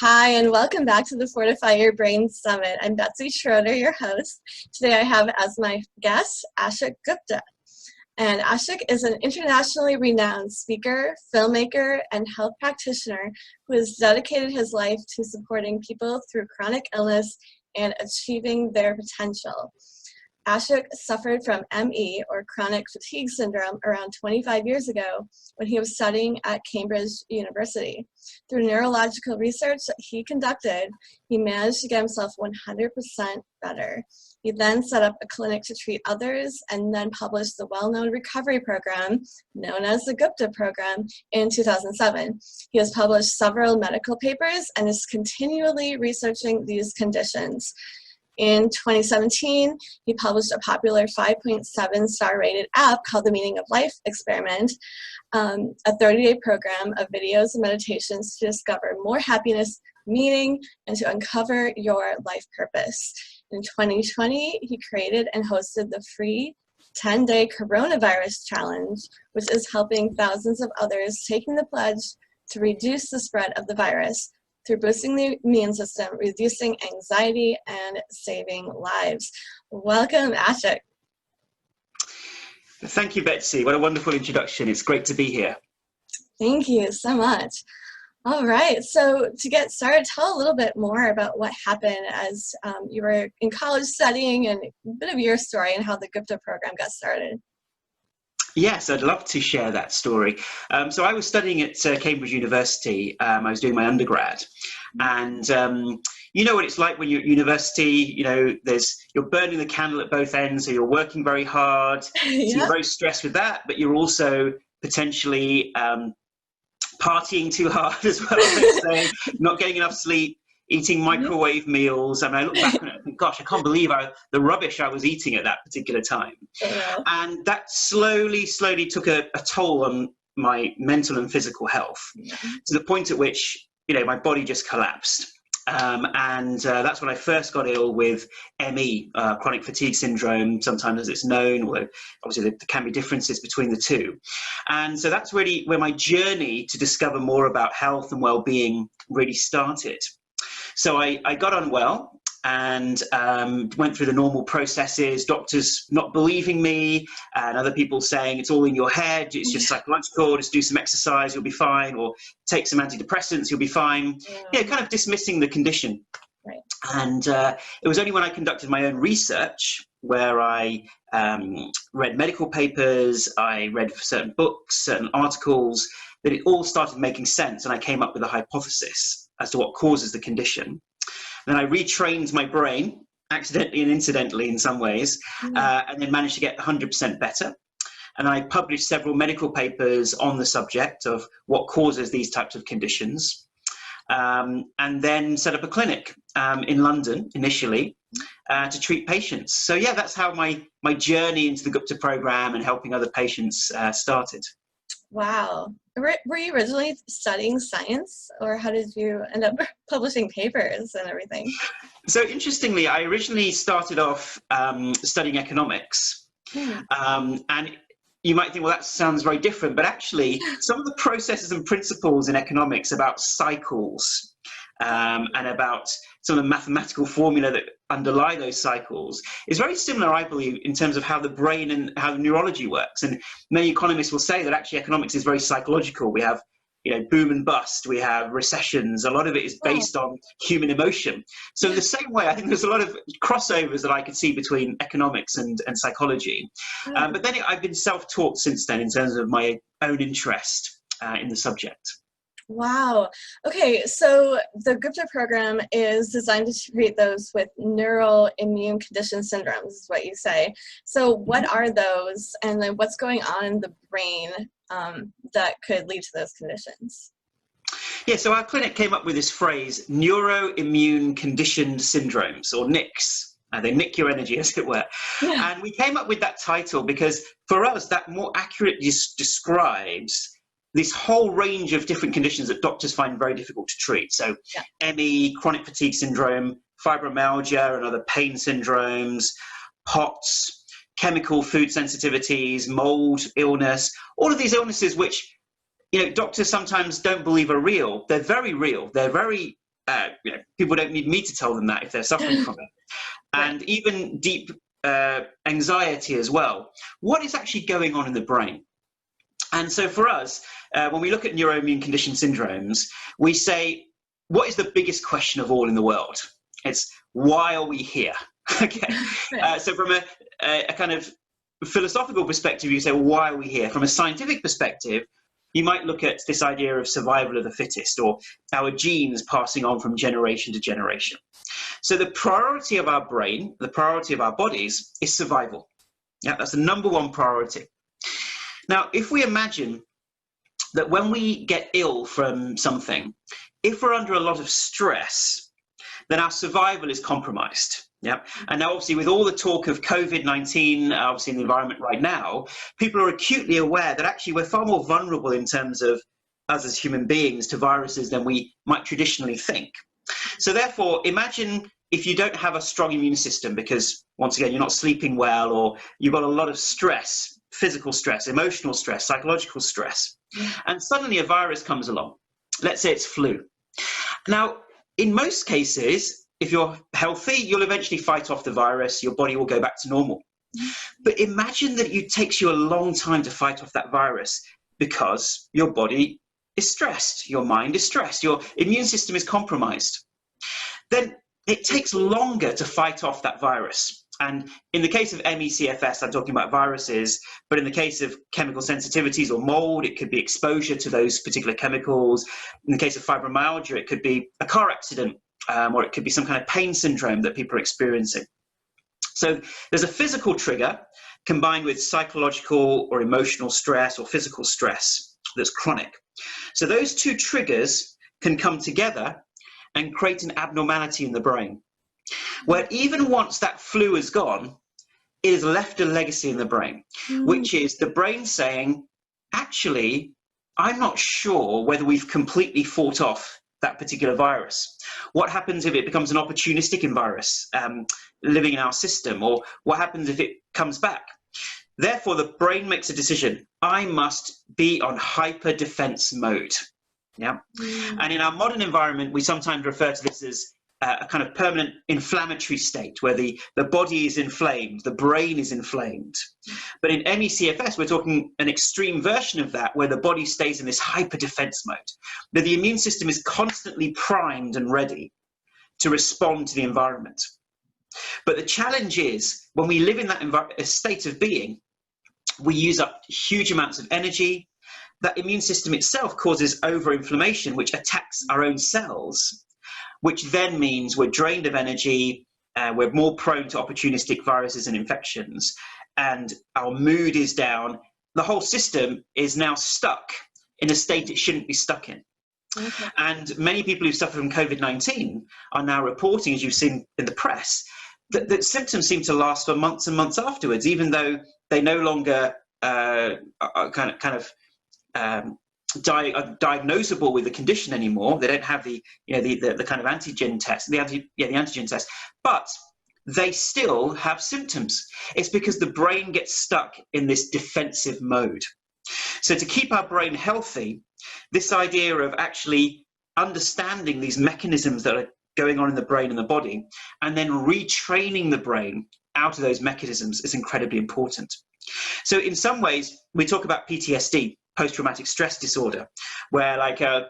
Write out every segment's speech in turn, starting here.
Hi, and welcome back to the Fortify Your Brain Summit. I'm Betsy Schroeder, your host. Today I have as my guest Ashok Gupta. And Ashok is an internationally renowned speaker, filmmaker, and health practitioner who has dedicated his life to supporting people through chronic illness and achieving their potential. Ashok suffered from ME, or chronic fatigue syndrome, around 25 years ago when he was studying at Cambridge University. Through neurological research that he conducted, he managed to get himself 100% better. He then set up a clinic to treat others and then published the well-known recovery program known as the Gupta Programme in 2007. He has published several medical papers and is continually researching these conditions. In 2017, he published a popular 5.7-star rated app called the Meaning of Life Experiment, a 30-day program of videos and meditations to discover more happiness, meaning, and to uncover your life purpose. In 2020, he created and hosted the free 10-day coronavirus challenge, which is helping thousands of others taking the pledge to reduce the spread of the virus through boosting the immune system, reducing anxiety, and saving lives. Welcome, Ashok. Thank you, Betsy. What a wonderful introduction. It's great to be here. Thank you so much. All right, so to get started, tell a little bit more about what happened as you were in college studying and a bit of your story and how the Gupta program got started. Yes, I'd love to share that story. So I was studying at Cambridge University. I was doing my undergrad. And you know what it's like when you're at university, you're burning the candle at both ends. So you're working very hard. Yeah. So you're very stressed with that, but you're also potentially partying too hard as well, let's say, not getting enough sleep, eating microwave meals. I mean, I look back on it and think, gosh, I can't believe the rubbish I was eating at that particular time. Yeah. And that slowly took a toll on my mental and physical health, to the point at which, my body just collapsed. That's when I first got ill with ME, chronic fatigue syndrome, sometimes as it's known, although obviously there can be differences between the two. And so that's really where my journey to discover more about health and well-being really started. So I got on well and went through the normal processes, doctors not believing me and other people saying it's all in your head, it's just psychological, just do some exercise, you'll be fine, or take some antidepressants, you'll be fine. Kind of dismissing the condition. Right. And it was only when I conducted my own research, where I read medical papers, I read certain books, certain articles, that it all started making sense, and I came up with a hypothesis as to what causes the condition. Then I retrained my brain, accidentally and incidentally in some ways, and then managed to get 100% better. And I published several medical papers on the subject of what causes these types of conditions, and then set up a clinic in London initially to treat patients. So yeah, that's how my journey into the Gupta program and helping other patients started. Wow. Were you originally studying science, or how did you end up publishing papers and everything? So interestingly, I originally started off studying economics. And you might think, well, that sounds very different, but actually some of the processes and principles in economics about cycles and about some of the mathematical formula that underlie those cycles is very similar, I believe, in terms of how the brain and how the neurology works. And many economists will say that actually economics is very psychological. We have, boom and bust, we have recessions. A lot of it is based on human emotion. So in the same way, I think there's a lot of crossovers that I could see between economics and psychology. But then I've been self-taught since then in terms of my own interest in the subject. Wow. Okay, so the Gupta program is designed to treat those with neuroimmune condition syndromes, is what you say. So what are those, and then what's going on in the brain that could lead to those conditions? Yeah, so our clinic came up with this phrase, neuroimmune conditioned syndromes, or NICS. They nick your energy, as it were. Yeah. And we came up with that title because for us, that more accurately describes this whole range of different conditions that doctors find very difficult to treat. So ME, chronic fatigue syndrome, fibromyalgia and other pain syndromes, POTS, chemical food sensitivities, mold illness, all of these illnesses which doctors sometimes don't believe are real. They're very real. They're very people don't need me to tell them that if they're suffering from it. And even deep anxiety as well. What is actually going on in the brain? And so for us, when we look at neuroimmune condition syndromes, we say, what is the biggest question of all in the world? It's, why are we here? Okay. So from a kind of philosophical perspective, you say, well, why are we here? From a scientific perspective, you might look at this idea of survival of the fittest, or our genes passing on from generation to generation. So the priority of our brain, the priority of our bodies, is survival. Yeah, that's the number one priority. Now, if we imagine that when we get ill from something, if we're under a lot of stress, then our survival is compromised. Yeah. And now, obviously, with all the talk of COVID-19, obviously in the environment right now, people are acutely aware that actually we're far more vulnerable in terms of us as human beings to viruses than we might traditionally think. So therefore, imagine if you don't have a strong immune system because, once again, you're not sleeping well, or you've got a lot of stress, physical stress, emotional stress, psychological stress, and suddenly a virus comes along. Let's say it's flu. Now, in most cases, if you're healthy, you'll eventually fight off the virus, your body will go back to normal. But imagine that it takes you a long time to fight off that virus because your body is stressed, your mind is stressed, your immune system is compromised. Then it takes longer to fight off that virus. And in the case of ME/CFS, I'm talking about viruses, but in the case of chemical sensitivities or mold, it could be exposure to those particular chemicals. In the case of fibromyalgia, it could be a car accident, or it could be some kind of pain syndrome that people are experiencing. So there's a physical trigger combined with psychological or emotional stress or physical stress that's chronic. So those two triggers can come together and create an abnormality in the brain, where even once that flu is gone, it has left a legacy in the brain, which is the brain saying, actually, I'm not sure whether we've completely fought off that particular virus. What happens if it becomes an opportunistic virus living in our system, or what happens if it comes back? Therefore, the brain makes a decision. I must be on hyper defense mode. Yeah. And in our modern environment, we sometimes refer to this as a kind of permanent inflammatory state where the body is inflamed, the brain is inflamed. But in ME/CFS, we're talking an extreme version of that where the body stays in this hyper defense mode, where the immune system is constantly primed and ready to respond to the environment. But the challenge is when we live in that state of being, we use up huge amounts of energy. That immune system itself causes overinflammation, which attacks our own cells, which then means we're drained of energy, we're more prone to opportunistic viruses and infections, and our mood is down. The whole system is now stuck in a state it shouldn't be stuck in. Okay. And many people who suffer from COVID-19 are now reporting, as you've seen in the press, that symptoms seem to last for months and months afterwards, even though they no longer are diagnosable with the condition anymore. They don't have the kind of antigen test, the antigen test, but they still have symptoms. It's because the brain gets stuck in this defensive mode. So to keep our brain healthy, this idea of actually understanding these mechanisms that are going on in the brain and the body, and then retraining the brain out of those mechanisms is incredibly important. So in some ways, we talk about PTSD, post-traumatic stress disorder, where like a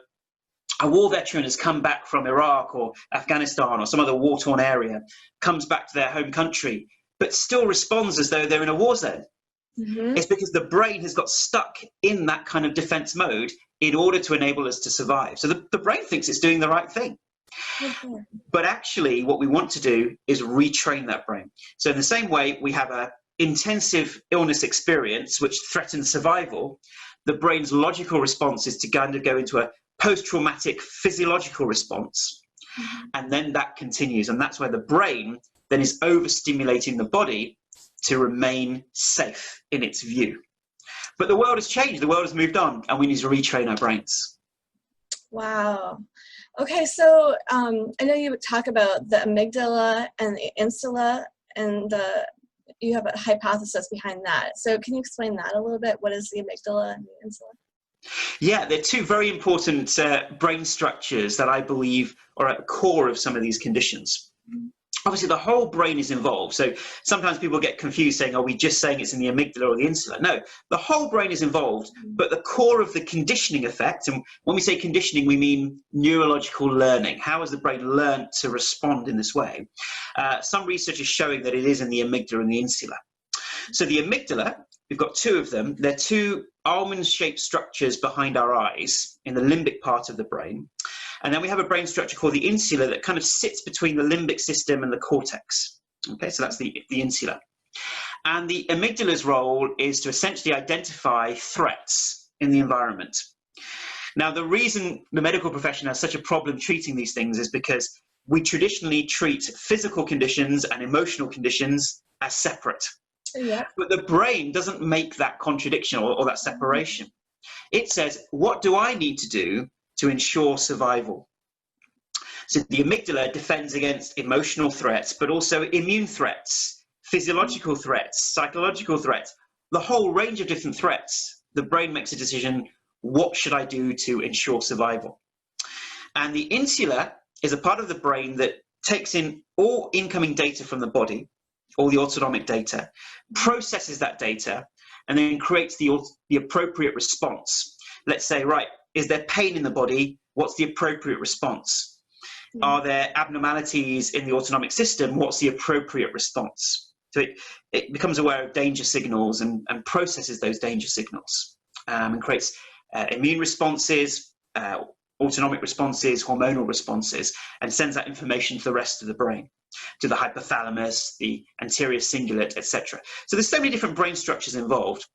war veteran has come back from Iraq or Afghanistan or some other war-torn area, comes back to their home country, but still responds as though they're in a war zone. It's because the brain has got stuck in that kind of defense mode in order to enable us to survive. So the brain thinks it's doing the right thing. But actually, what we want to do is retrain that brain. So in the same way, we have an intensive illness experience which threatens survival. The brain's logical response is to kind of go into a post-traumatic physiological response. And then that continues. And that's where the brain then is overstimulating the body to remain safe in its view. But the world has changed. The world has moved on, and we need to retrain our brains. Wow. Okay, so I know you would talk about the amygdala and the insula, and you have a hypothesis behind that. So can you explain that a little bit? What is the amygdala and the insula? Yeah, they're two very important brain structures that I believe are at the core of some of these conditions. Obviously, the whole brain is involved. So sometimes people get confused saying, are we just saying it's in the amygdala or the insula? No, the whole brain is involved, but the core of the conditioning effect, and when we say conditioning, we mean neurological learning. How has the brain learned to respond in this way? Some research is showing that it is in the amygdala and the insula. So the amygdala, we've got two of them. They're two almond-shaped structures behind our eyes in the limbic part of the brain. And then we have a brain structure called the insula that kind of sits between the limbic system and the cortex. Okay, so that's the insula. And the amygdala's role is to essentially identify threats in the environment. Now, the reason the medical profession has such a problem treating these things is because we traditionally treat physical conditions and emotional conditions as separate. Yeah. But the brain doesn't make that contradiction or that separation. It says, what do I need to do to ensure survival? So the amygdala defends against emotional threats, but also immune threats, physiological threats, psychological threats, the whole range of different threats. The brain makes a decision, what should I do to ensure survival? And the insula is a part of the brain that takes in all incoming data from the body, all the autonomic data, processes that data, and then creates the appropriate response. Let's say, right, is there pain in the body? What's the appropriate response? Are there abnormalities in the autonomic system? What's the appropriate response? So it becomes aware of danger signals and processes those danger signals and creates immune responses, autonomic responses, hormonal responses, and sends that information to the rest of the brain, to the hypothalamus, the anterior cingulate, etc. So there's so many different brain structures involved.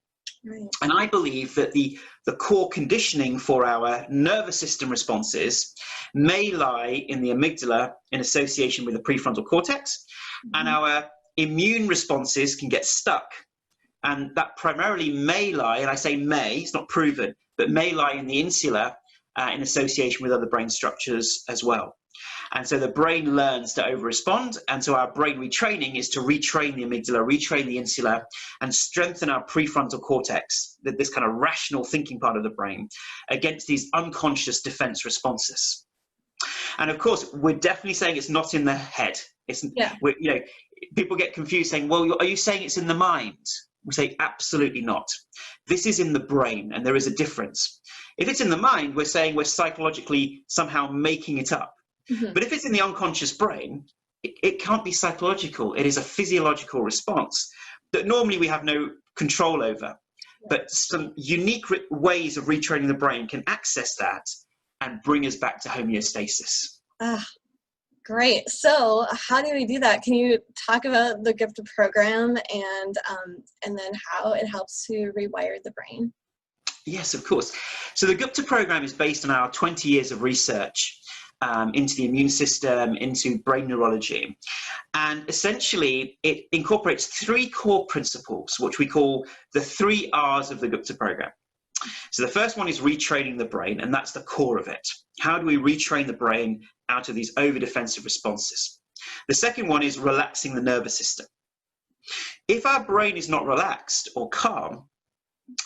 Right. And I believe that the core conditioning for our nervous system responses may lie in the amygdala in association with the prefrontal cortex, and our immune responses can get stuck. And that primarily may lie, and I say may, it's not proven, but may lie in the insula in association with other brain structures as well. And so the brain learns to over-respond, and so our brain retraining is to retrain the amygdala, retrain the insula, and strengthen our prefrontal cortex, this kind of rational thinking part of the brain, against these unconscious defense responses. And of course, we're definitely saying it's not in the head. People get confused saying, well, are you saying it's in the mind? We say, absolutely not. This is in the brain, and there is a difference. If it's in the mind, we're saying we're psychologically somehow making it up. But if it's in the unconscious brain, it can't be psychological. It is a physiological response that normally we have no control over. But some unique ways of retraining the brain can access that and bring us back to homeostasis. Great. So how do we do that? Can you talk about the Gupta program and then how it helps to rewire the brain? Yes, of course. So the Gupta program is based on our 20 years of research into the immune system, into brain neurology. And essentially, it incorporates three core principles, which we call the 3 R's of the Gupta program. So the first one is retraining the brain, and that's the core of it. How do we retrain the brain out of these over-defensive responses? The second one is relaxing the nervous system. If our brain is not relaxed or calm,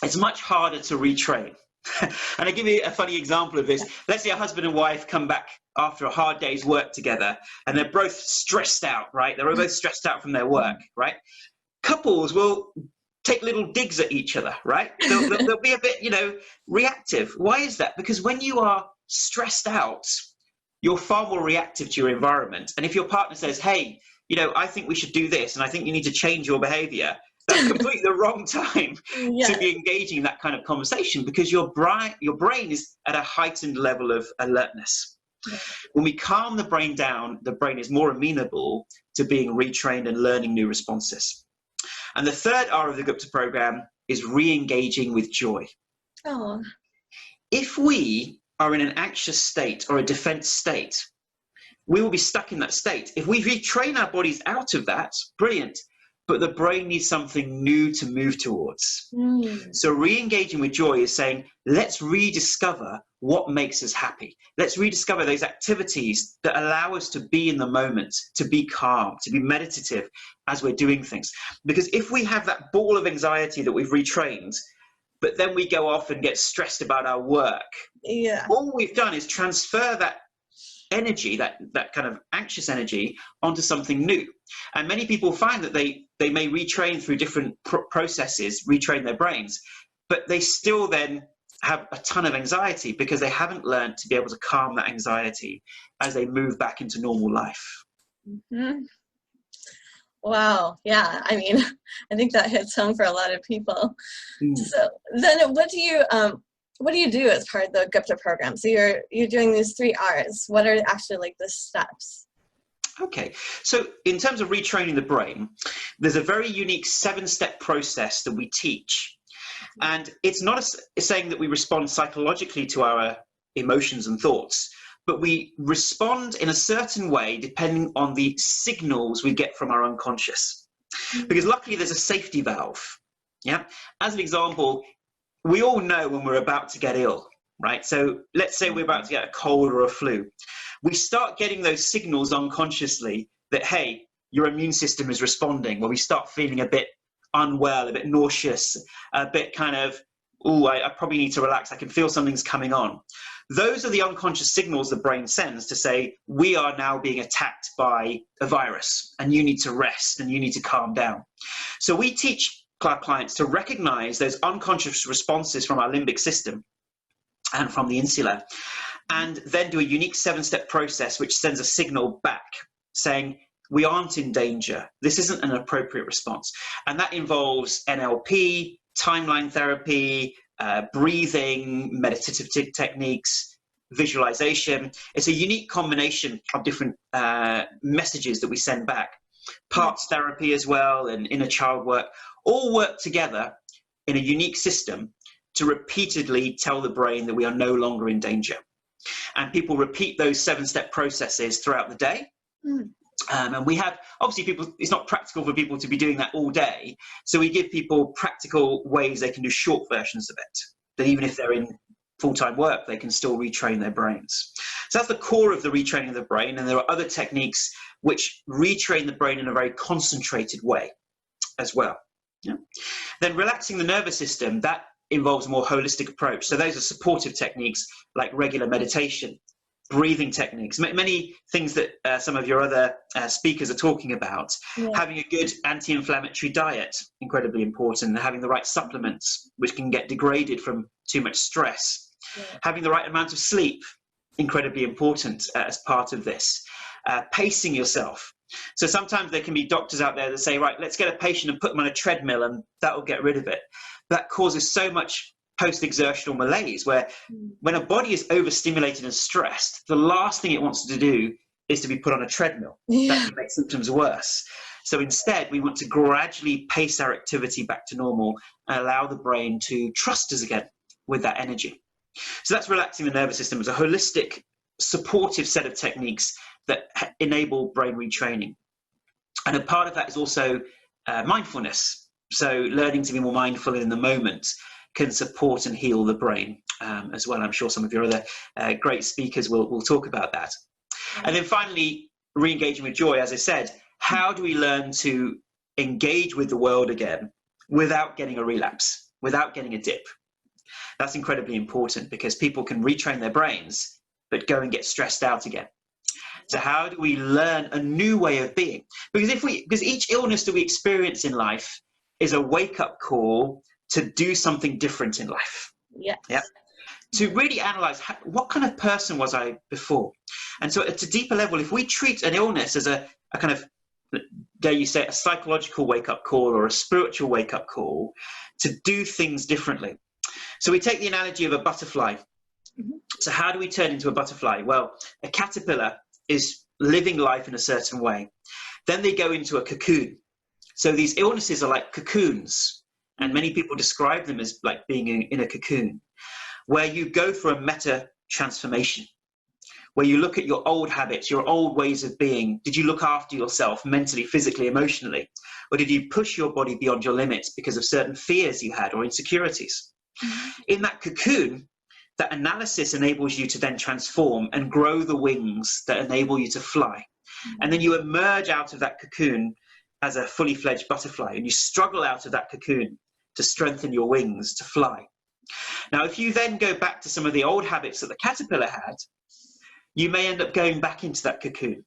it's much harder to retrain. And I'll give you a funny example of this. Let's say a husband and wife come back after a hard day's work together, and they're both stressed out, right? They're both stressed out from their work, right? Couples will take little digs at each other, right? They'll be a bit, reactive. Why is that? Because when you are stressed out, you're far more reactive to your environment. And if your partner says, hey, I think we should do this, and I think you need to change your behavior, that's completely the wrong time to be engaging in that kind of conversation, because your brain is at a heightened level of alertness. When we calm the brain down, the brain is more amenable to being retrained and learning new responses. And the third R of the Gupta program is re-engaging with joy. Oh. If we are in an anxious state or a defense state, we will be stuck in that state. If we retrain our bodies out of that, brilliant. But the brain needs something new to move towards. So re-engaging with joy is saying, let's rediscover what makes us happy. Let's rediscover those activities that allow us to be in the moment, to be calm, to be meditative as we're doing things. Because if we have that ball of anxiety that we've retrained, but then we go off and get stressed about our work. Yeah. All we've done is transfer that energy, that kind of anxious energy, onto something new. And many people find that they may retrain through different processes, retrain their brains, but they still then have a ton of anxiety because they haven't learned to be able to calm that anxiety as they move back into normal life. Mm-hmm. Wow. Yeah. I mean, I think that hits home for a lot of people. So then what do you do as part of the Gupta program? So you're doing these 3 R's. What are actually like the steps? Okay, so in terms of retraining the brain, there's a very unique 7-step process that we teach. And it's not saying that we respond psychologically to our emotions and thoughts, but we respond in a certain way depending on the signals we get from our unconscious. Because luckily there's a safety valve. Yeah. As an example, we all know when we're about to get ill, right? So let's say we're about to get a cold or a flu. We start getting those signals unconsciously that, hey, your immune system is responding, where we start feeling a bit unwell, a bit nauseous, a bit kind of, oh, I probably need to relax. I can feel something's coming on. Those are the unconscious signals the brain sends to say, we are now being attacked by a virus and you need to rest and you need to calm down. So we teach our clients to recognize those unconscious responses from our limbic system and from the insula, and then do a unique 7-step process which sends a signal back saying, we aren't in danger. This isn't an appropriate response. And that involves NLP, timeline therapy, breathing, meditative techniques, visualization. It's a unique combination of different messages that we send back. Parts therapy as well, and inner child work, all work together in a unique system to repeatedly tell the brain that we are no longer in danger. And people repeat those 7-step processes throughout the day. And we have, obviously, people, it's not practical for people to be doing that all day. So we give people practical ways they can do short versions of it, that even if they're in full-time work, they can still retrain their brains. So that's the core of the retraining of the brain. And there are other techniques which retrain the brain in a very concentrated way as well. Yeah. Then relaxing the nervous system, that involves a more holistic approach. So those are supportive techniques like regular meditation, breathing techniques, many things that some of your other speakers are talking about. Having a good anti-inflammatory diet, incredibly important, and having the right supplements, which can get degraded from too much stress. Having the right amount of sleep, incredibly important as part of this. Pacing yourself. So sometimes there can be doctors out there that say, right, let's get a patient and put them on a treadmill and that will get rid of it. That causes so much post-exertional malaise, where when a body is overstimulated and stressed, the last thing it wants to do is to be put on a treadmill. That can make symptoms worse. So instead, we want to gradually pace our activity back to normal and allow the brain to trust us again with that energy. So that's relaxing the nervous system as a holistic, supportive set of techniques that enable brain retraining. And a part of that is also mindfulness. So learning to be more mindful in the moment can support and heal the brain as well. I'm sure some of your other great speakers will talk about that. And then finally, re-engaging with joy. As I said, how do we learn to engage with the world again without getting a relapse, without getting a dip? That's incredibly important because people can retrain their brains, but go and get stressed out again. So how do we learn a new way of being? Because each illness that we experience in life is a wake-up call to do something different in life. Yes. Yeah. To really analyze what kind of person was I before. And so at a deeper level, if we treat an illness as a kind of, dare you say, a psychological wake-up call or a spiritual wake-up call to do things differently. So we take the analogy of a butterfly. So how do we turn into a butterfly? Well, a caterpillar is living life in a certain way. Then they go into a cocoon. So these illnesses are like cocoons. And many people describe them as like being in a cocoon, where you go through a meta transformation, where you look at your old habits, your old ways of being. Did you look after yourself mentally, physically, emotionally? Or did you push your body beyond your limits because of certain fears you had or insecurities? In that cocoon, that analysis enables you to then transform and grow the wings that enable you to fly. And then you emerge out of that cocoon as a fully fledged butterfly, and you struggle out of that cocoon to strengthen your wings to fly. Now, if you then go back to some of the old habits that the caterpillar had, you may end up going back into that cocoon.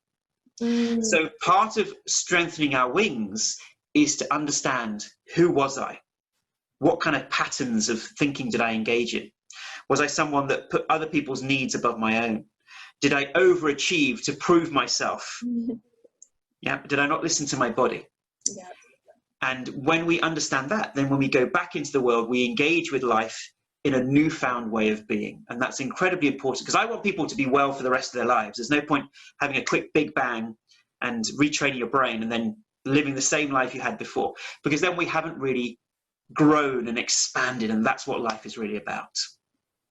So part of strengthening our wings is to understand, who was I? What kind of patterns of thinking did I engage in? Was I someone that put other people's needs above my own? Did I overachieve to prove myself? Yeah. Did I not listen to my body? Yeah. And when we understand that, then when we go back into the world, we engage with life in a newfound way of being. And that's incredibly important, because I want people to be well for the rest of their lives. There's no point having a quick big bang and retraining your brain and then living the same life you had before, because then we haven't really grown and expanded, and that's what life is really about.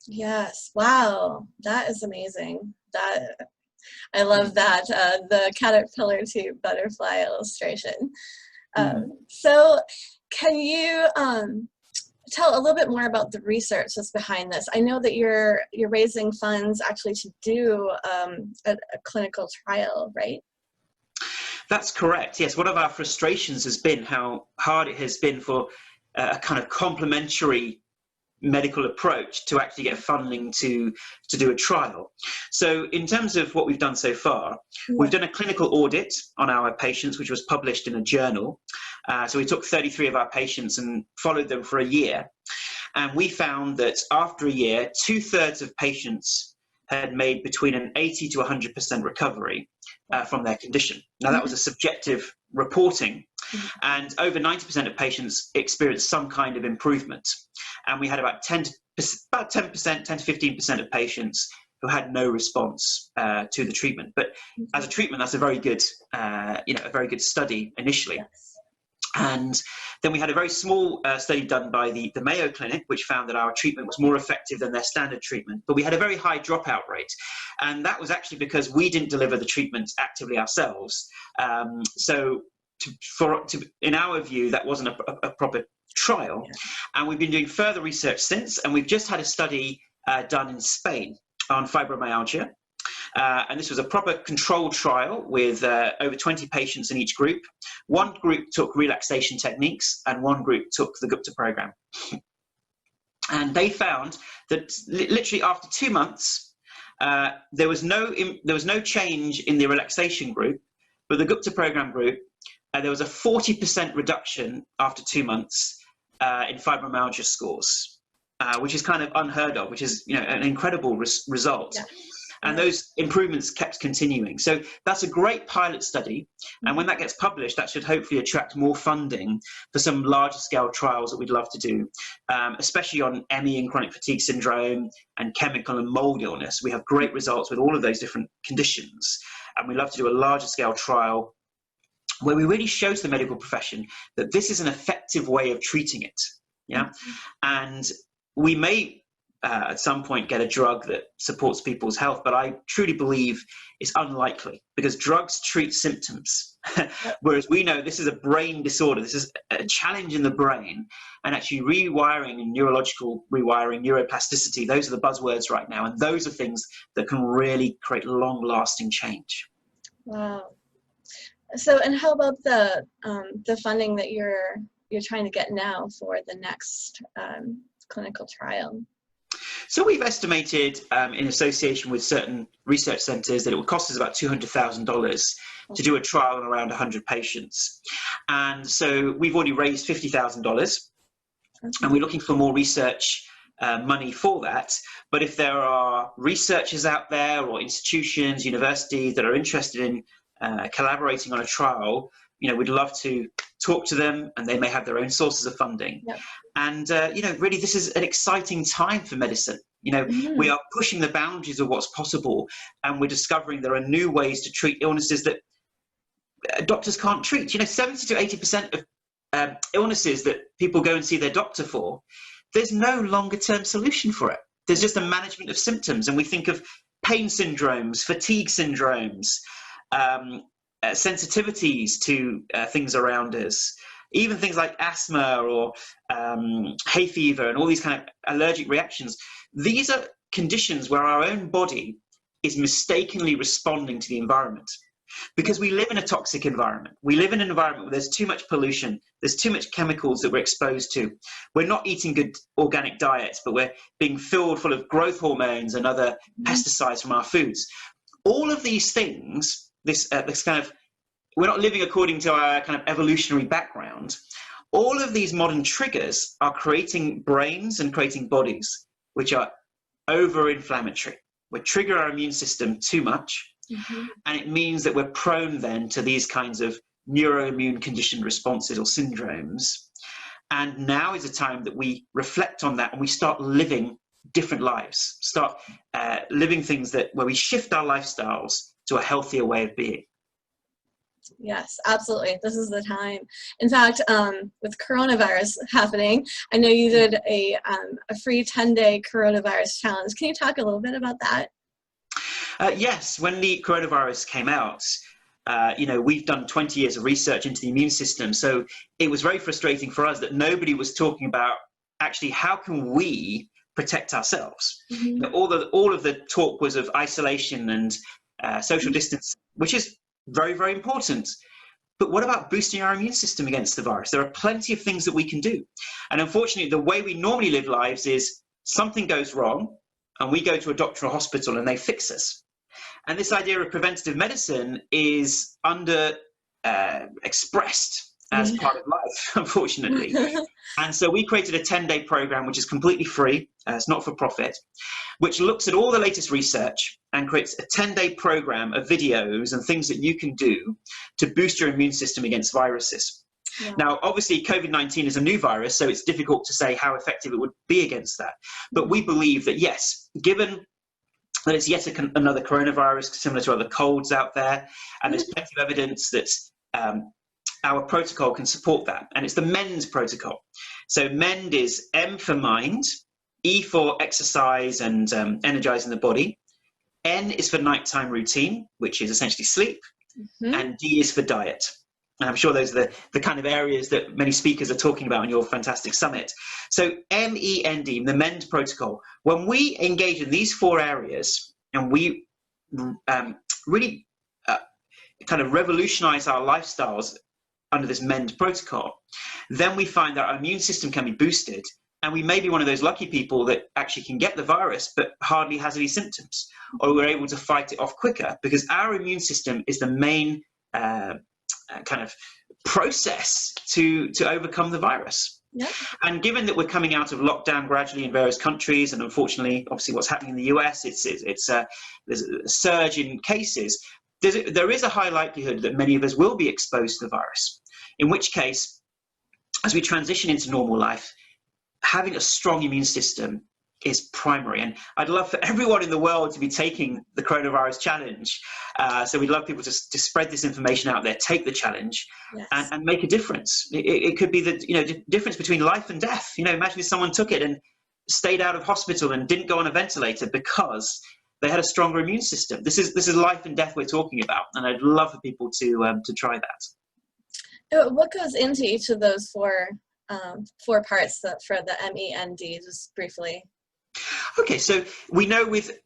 Yes. Wow. That is amazing. I love that, the caterpillar to butterfly illustration. So can you tell a little bit more about the research that's behind this? I know that you're raising funds actually to do a clinical trial, right? That's correct. Yes. One of our frustrations has been how hard it has been for a kind of complementary medical approach to actually get funding to do a trial. So in terms of what we've done so far, we've done a clinical audit on our patients, which was published in a journal. So we took 33 of our patients and followed them for a year. And we found that after a year, 2/3 of patients had made between an 80 to 100% recovery from their condition. Now, that was a subjective reporting, and over 90% of patients experienced some kind of improvement. And we had about 10 to 15% of patients who had no response to the treatment. But as a treatment, that's a very good, a very good study initially. Yes. And then we had a very small study done by the Mayo Clinic, which found that our treatment was more effective than their standard treatment. But we had a very high dropout rate. And that was actually because we didn't deliver the treatment actively ourselves. So in our view, that wasn't a proper trial. Yeah. And we've been doing further research since, and we've just had a study done in Spain on fibromyalgia. And this was a proper controlled trial with over 20 patients in each group. One group took relaxation techniques and one group took the Gupta Programme. And they found that literally after 2 months, there was no change in the relaxation group, but the Gupta Programme group, there was a 40% reduction after 2 months in fibromyalgia scores, which is kind of unheard of, which is an incredible result. Yeah. And those improvements kept continuing. So that's a great pilot study. And when that gets published, that should hopefully attract more funding for some larger scale trials that we'd love to do, especially on ME and chronic fatigue syndrome and chemical and mold illness. We have great results with all of those different conditions. And we'd love to do a larger scale trial where we really show to the medical profession that this is an effective way of treating it. Yeah. And we may at some point get a drug that supports people's health, but I truly believe it's unlikely, because drugs treat symptoms, whereas we know this is a brain disorder. This is a challenge in the brain, and actually rewiring and neurological rewiring, neuroplasticity, those are the buzzwords right now, and those are things that can really create long-lasting change. Wow. So, and how about the funding that you're trying to get now for the next clinical trial? So we've estimated, in association with certain research centres, that it would cost us about $200,000 to do a trial on around 100 patients. And so we've already raised $50,000, and we're looking for more research money for that. But if there are researchers out there or institutions, universities that are interested in collaborating on a trial, we'd love to talk to them, and they may have their own sources of funding. Yep. And, really, this is an exciting time for medicine. We are pushing the boundaries of what's possible, and we're discovering there are new ways to treat illnesses that doctors can't treat. 70 to 80% of illnesses that people go and see their doctor for, there's no longer-term solution for it. There's just a management of symptoms, and we think of pain syndromes, fatigue syndromes, sensitivities to things around us, even things like asthma or hay fever and all these kind of allergic reactions. These are conditions where our own body is mistakenly responding to the environment. because we live in a toxic environment. We live in an environment where there's too much pollution, there's too much chemicals that we're exposed to. We're not eating good organic diets, but we're being filled full of growth hormones and other pesticides from our foods. All of these things, this kind of, we're not living according to our kind of evolutionary background. All of these modern triggers are creating brains and creating bodies which are over-inflammatory. We trigger our immune system too much, and it means that we're prone then to these kinds of neuroimmune conditioned responses or syndromes. And now is a time that we reflect on that and we start living different lives, start living things where we shift our lifestyles to a healthier way of being. Yes, absolutely. This is the time. In fact, with coronavirus happening, I know you did a free 10-day coronavirus challenge. Can you talk a little bit about that? Yes, when the coronavirus came out, we've done 20 years of research into the immune system. So it was very frustrating for us that nobody was talking about actually how can we protect ourselves. All of the talk was of isolation and social distance, which is very, very important. But what about boosting our immune system against the virus? There are plenty of things that we can do. And unfortunately, the way we normally live lives is something goes wrong and we go to a doctor or hospital and they fix us. And this idea of preventative medicine is expressed as part of life, unfortunately. And so we created a 10-day program, which is completely free, it's not for profit, which looks at all the latest research and creates a 10-day program of videos and things that you can do to boost your immune system against viruses. Yeah. Now, obviously, COVID-19 is a new virus, so it's difficult to say how effective it would be against that. But we believe that, yes, given that it's yet another coronavirus similar to other colds out there, and there's plenty of evidence that our protocol can support that. And it's the MEND protocol. So MEND is M for mind, E for exercise and energizing the body. N is for nighttime routine, which is essentially sleep. And D is for diet. And I'm sure those are the kind of areas that many speakers are talking about in your fantastic summit. So MEND, the MEND protocol, when we engage in these 4 areas and we really kind of revolutionize our lifestyles under this MEND protocol, then we find that our immune system can be boosted, and we may be one of those lucky people that actually can get the virus but hardly has any symptoms, or we're able to fight it off quicker because our immune system is the main kind of process to overcome the virus. Yep. And given that we're coming out of lockdown gradually in various countries, and unfortunately, obviously what's happening in the US, there's a surge in cases, there is a high likelihood that many of us will be exposed to the virus. In which case, as we transition into normal life, having a strong immune system is primary. And I'd love for everyone in the world to be taking the coronavirus challenge. So we'd love people to spread this information out there, take the challenge, and make a difference. It could be the difference between life and death. Imagine if someone took it and stayed out of hospital and didn't go on a ventilator because they had a stronger immune system. This is life and death we're talking about, and I'd love for people to try that. What goes into each of those four parts for the MEND, just briefly? Okay, so we know with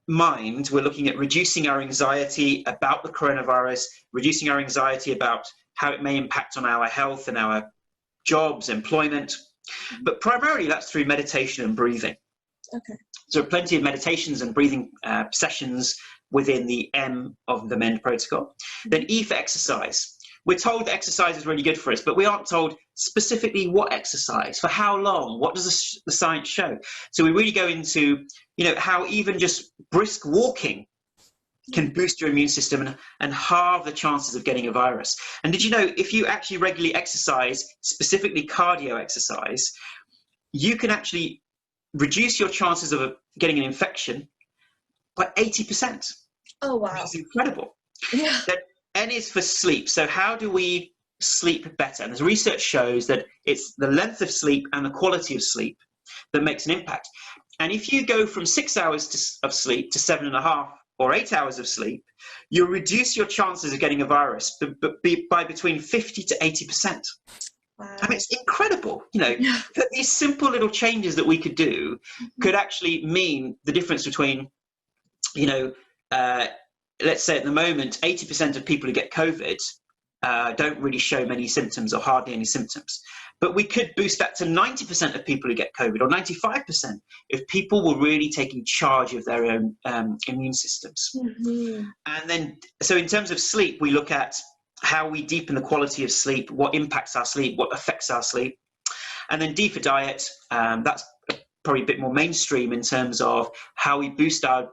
mind, we're looking at reducing our anxiety about the coronavirus, reducing our anxiety about how it may impact on our health and our jobs, employment. But primarily that's through meditation and breathing. Okay. So plenty of meditations and breathing sessions within the M of the MEND protocol. Then E for exercise. We're told that exercise is really good for us, but we aren't told specifically what exercise, for how long, what does the science show? So we really go into, how even just brisk walking can boost your immune system and halve the chances of getting a virus. And did you know, if you actually regularly exercise, specifically cardio exercise, you can actually reduce your chances of getting an infection by 80%. Oh, wow. That's incredible. Yeah. Then N is for sleep. So how do we sleep better? And the research shows that it's the length of sleep and the quality of sleep that makes an impact. And if you go from 6 hours of sleep to 7.5 or 8 hours of sleep, you'll reduce your chances of getting a virus by between 50 to 80%. Wow. I mean, it's incredible, that these simple little changes that we could do could actually mean the difference between, let's say at the moment, 80% of people who get COVID don't really show many symptoms or hardly any symptoms. But we could boost that to 90% of people who get COVID, or 95%, if people were really taking charge of their own immune systems. Mm-hmm. And then, so in terms of sleep, we look at how we deepen the quality of sleep, what impacts our sleep, what affects our sleep. And then D for diet, that's probably a bit more mainstream in terms of how we boost our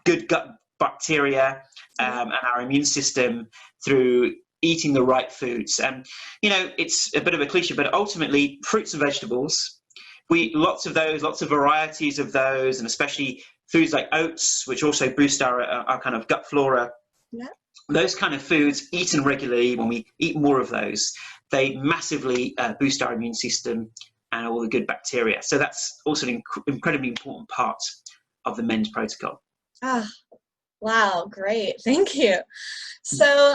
good gut bacteria and our immune system through eating the right foods. And, you know, it's a bit of a cliche, but ultimately fruits and vegetables, we eat lots of those, lots of varieties of those, and especially foods like oats, which also boost our kind of gut flora. Yeah. Those kind of foods eaten regularly, when we eat more of those, they massively boost our immune system and all the good bacteria. So that's also an incredibly important part of the MEND protocol. Ah, wow, great. Thank you. So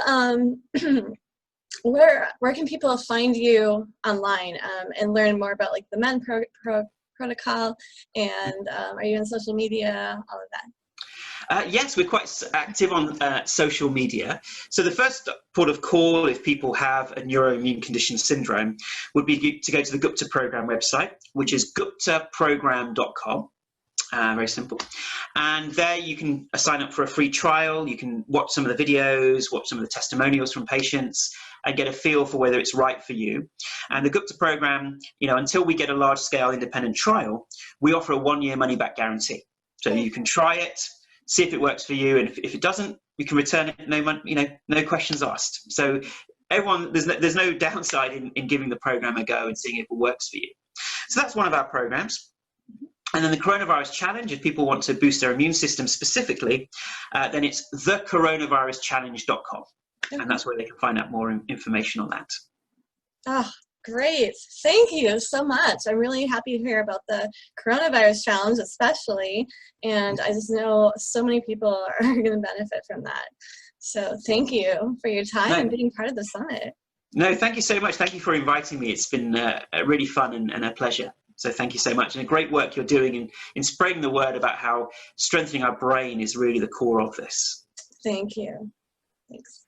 where can people find you online and learn more about like the MEND protocol, and are you on social media, all of that? Yes, we're quite active on social media. So the first port of call, if people have a neuroimmune condition syndrome, would be to go to the Gupta Programme website, which is guptaprogramme.com. Very simple. And there you can sign up for a free trial. You can watch some of the videos, watch some of the testimonials from patients, and get a feel for whether it's right for you. And the Gupta Programme, you know, until we get a large-scale independent trial, we offer a 1-year money-back guarantee. So you can try it, see if it works for you, and if it doesn't, you can return it. No questions asked. So everyone, there's no downside in giving the program a go and seeing if it works for you. So that's one of our programs. And then the Coronavirus Challenge, if people want to boost their immune system specifically, then it's thecoronaviruschallenge.com. And that's where they can find out more information on that. Oh, great. Thank you so much. I'm really happy to hear about the Coronavirus Challenge especially. And I just know so many people are going to benefit from that. So thank you for your time and being part of the summit. No, thank you so much. Thank you for inviting me. It's been really fun and a pleasure. So thank you so much. And a great work you're doing in spreading the word about how strengthening our brain is really the core of this. Thank you. Thanks.